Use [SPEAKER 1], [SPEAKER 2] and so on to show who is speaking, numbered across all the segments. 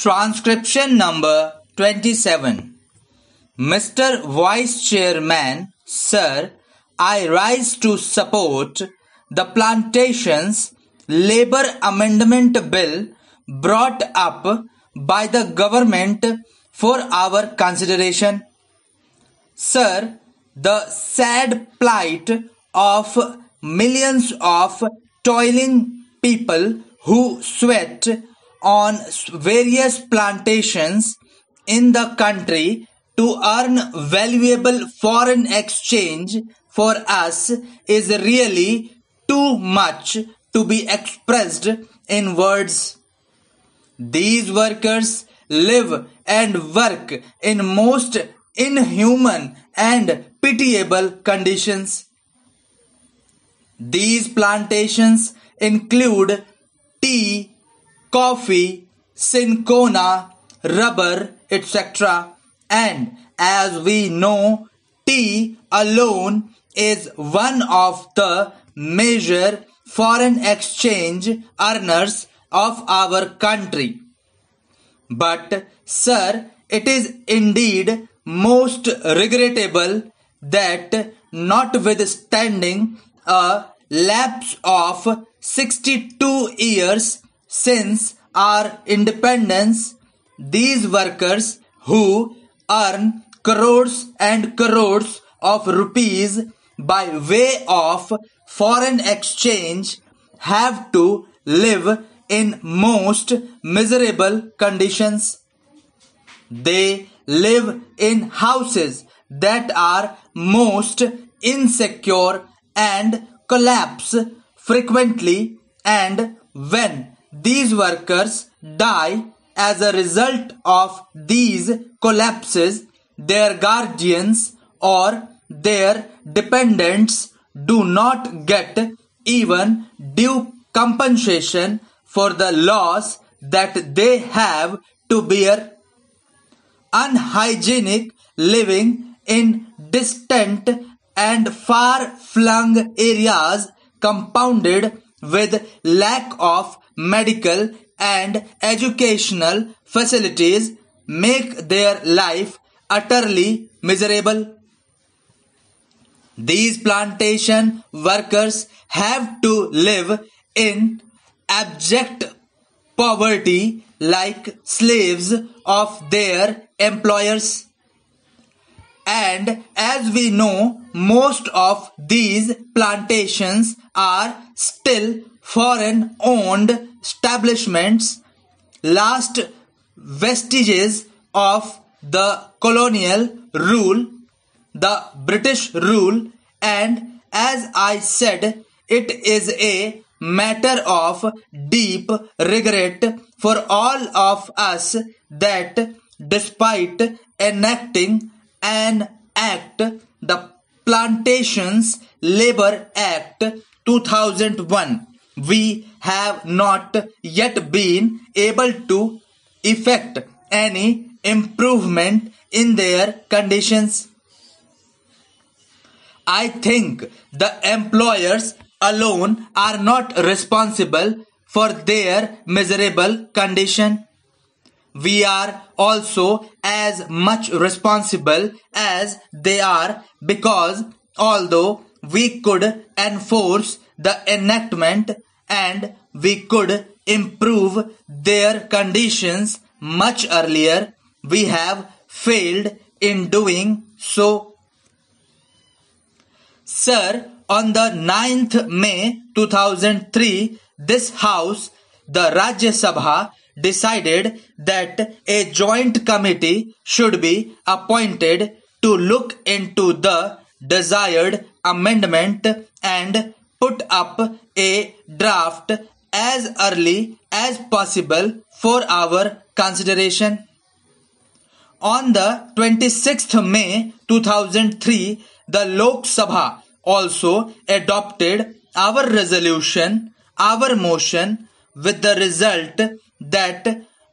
[SPEAKER 1] Transcription number 27. Mr. Vice Chairman, Sir, I rise to support the Plantations Labour Amendment Bill brought up by the government for our consideration. Sir, the sad plight of millions of toiling people who sweat on various plantations in the country to earn valuable foreign exchange for us is really too much to be expressed in words. These workers live and work in most inhuman and pitiable conditions. These plantations include tea, coffee, cinchona, rubber, etc. And as we know, tea alone is one of the major foreign exchange earners of our country. But, sir, it is indeed most regrettable that notwithstanding a lapse of 62 years since our independence, these workers who earn crores and crores of rupees by way of foreign exchange have to live in most miserable conditions. They live in houses that are most insecure and collapse frequently, and when these workers die as a result of these collapses, their guardians or their dependents do not get even due compensation for the loss that they have to bear. Unhygienic living in distant and far-flung areas compounded with lack of medical and educational facilities make their life utterly miserable. These plantation workers have to live in abject poverty like slaves of their employers. And as we know, most of these plantations are still foreign-owned establishments, last vestiges of the colonial rule, the British rule, and as I said, it is a matter of deep regret for all of us that despite enacting an act, the Plantations Labour Act 2001, we have not yet been able to effect any improvement in their conditions. I think the employers alone are not responsible for their miserable condition. We are also as much responsible as they are, because although we could enforce the enactment and we could improve their conditions much earlier, we have failed in doing so. Sir, on the 9th May 2003, this House, the Rajya Sabha, decided that a joint committee should be appointed to look into the desired amendment and put up a draft as early as possible for our consideration. On the 26th May 2003, the Lok Sabha also adopted our resolution, our motion, with the result that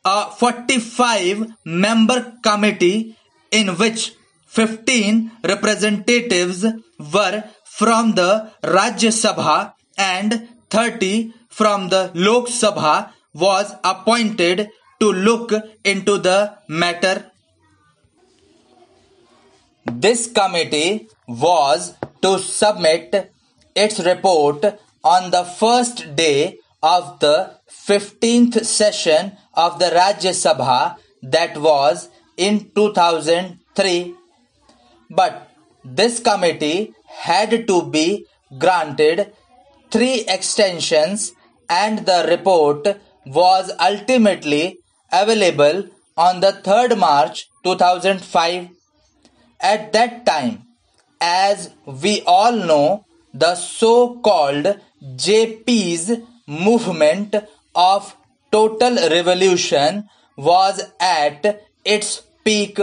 [SPEAKER 1] a 45-member committee in which 15 representatives were from the Rajya Sabha and 30 from the Lok Sabha was appointed to look into the matter. This committee was to submit its report on the first day of the 15th session of the Rajya Sabha, that was in 2003. But this committee had to be granted 3 extensions, and the report was ultimately available on the 3rd March 2005. At that time, as we all know, the so-called JP's movement of total revolution was at its peak.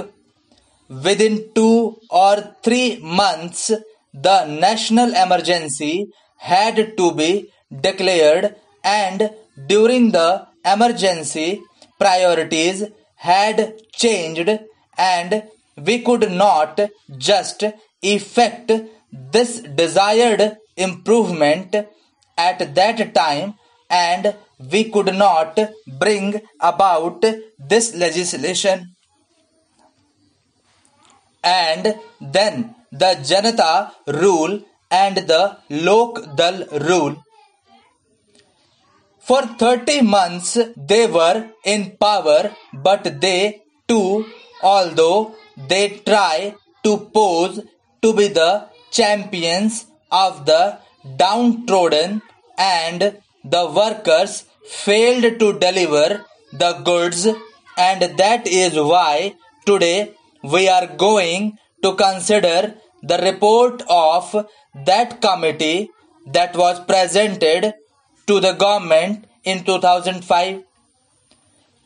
[SPEAKER 1] Within 2 or 3 months, the national emergency had to be declared, and during the emergency, priorities had changed, and we could not just effect this desired improvement at that time, and we could not bring about this legislation. And then the Janata rule and the Lok Dal rule. For 30 months they were in power, but they too, although they try to pose to be the champions of the downtrodden and the workers, failed to deliver the goods, and that is why today we are going to consider the report of that committee that was presented to the government in 2005.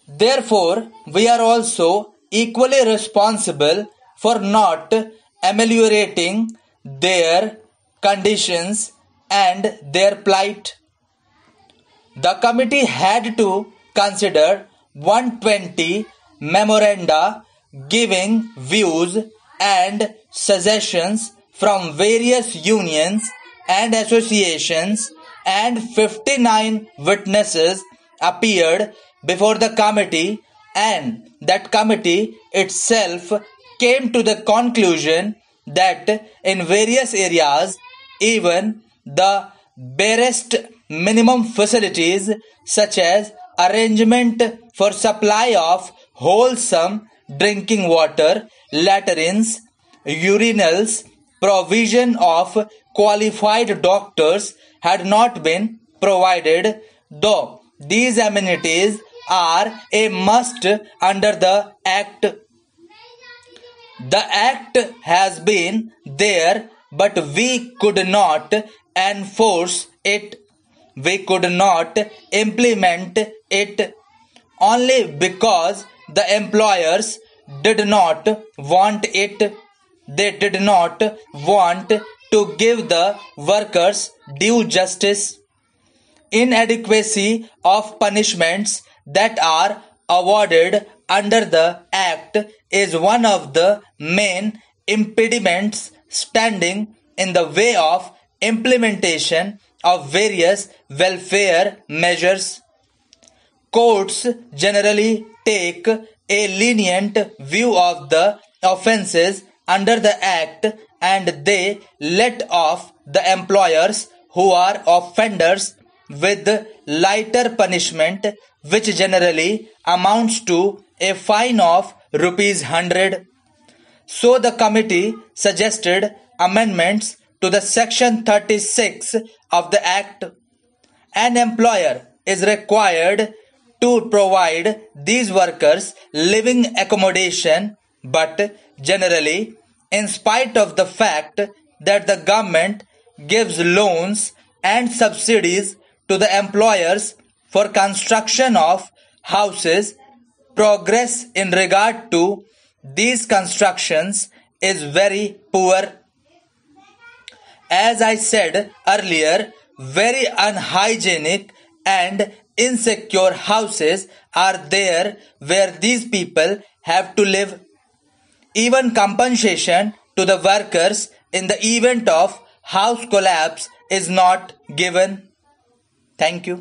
[SPEAKER 1] Therefore, we are also equally responsible for not ameliorating their conditions and their plight. The committee had to consider 120 memoranda giving views and suggestions from various unions and associations, and 59 witnesses appeared before the committee, and that committee itself came to the conclusion that in various areas even the barest minimum facilities, such as arrangement for supply of wholesome drinking water, latrines, urinals, provision of qualified doctors, had not been provided, though these amenities are a must under the Act. The Act has been there, but we could not enforce it. We could not implement it only because the employers did not want it. They did not want to give the workers due justice. Inadequacy of punishments that are awarded under the Act is one of the main impediments standing in the way of implementation of various welfare measures. Courts generally take a lenient view of the offences under the Act, and they let off the employers who are offenders with lighter punishment, which generally amounts to a fine of ₹100. So the committee suggested amendments to the Section 36 of the Act. An employer is required to provide these workers living accommodation, but generally, in spite of the fact that the government gives loans and subsidies to the employers for construction of houses, progress in regard to these constructions is very poor. As I said earlier, very unhygienic and insecure houses are there where these people have to live. Even compensation to the workers in the event of house collapse is not given. Thank you.